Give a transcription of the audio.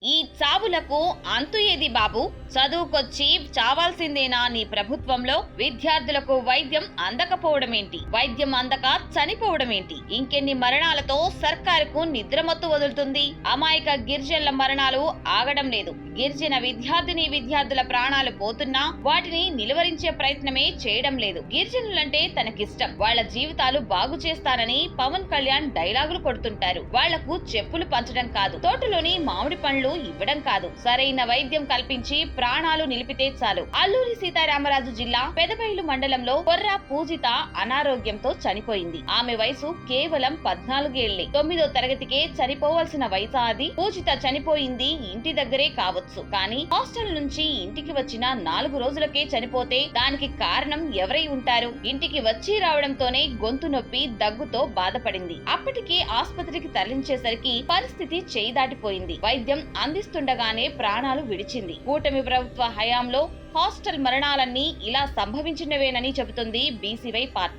ఈ చావులకు అంతు ఏది బాబు? చదువుకొచ్చి చావాల్సిందేనా నీ ప్రభుత్వంలో? విద్యార్థులకు వైద్యం అందకపోవడమేంటి? వైద్యం అందక చనిపోవడమేంటి? ఇంకెన్ని మరణాలతో సర్కారుకు నిద్రమత్తు వదులుతుంది? అమాయక గిరిజనుల మరణాలు ఆగడం లేదు. గిరిజన విద్యార్థుల ప్రాణాలు పోతున్నా వాటిని నిలువరించే ప్రయత్నమే చేయడం లేదు. గిరిజనులంటే తనకిష్టం, వాళ్ల జీవితాలు బాగు చేస్తానని పవన్ కళ్యాణ్ డైలాగులు కొడుతుంటారు. వాళ్లకు చెప్పులు పంచడం కాదు, తోటలోని మామిడి పండ్లు ఇవ్వడం కాదు, సరైన వైద్యం కల్పించి ప్రాణాలు నిలిపితే చాలు. అల్లూరి సీతారామరాజు జిల్లా పెదబైలు మండలంలో కొర్రా పూజిత అనారోగ్యంతో చనిపోయింది. ఆమె వయసు కేవలం 14 ఏళ్లే. 9వ తరగతికే చనిపోవాల్సిన వయసు అది. పూజిత చనిపోయింది ఇంటి దగ్గరే కావచ్చు, కానీ హాస్టల్ నుంచి ఇంటికి వచ్చిన 4 రోజులకే చనిపోతే దానికి కారణం ఎవరై ఉంటారు? ఇంటికి వచ్చి రావడంతోనే గొంతు నొప్పి, దగ్గుతో బాధపడింది. అప్పటికే ఆసుపత్రికి తరలించేసరికి పరిస్థితి చేయి దాటిపోయింది. వైద్యం అందిస్తుండగానే ప్రాణాలు విడిచింది. కూటమి ప్రభుత్వ హయాంలో హాస్టల్ మరణాలన్నీ ఇలా సంభవించినవేనని చెబుతుంది బీసీవై పార్టీ.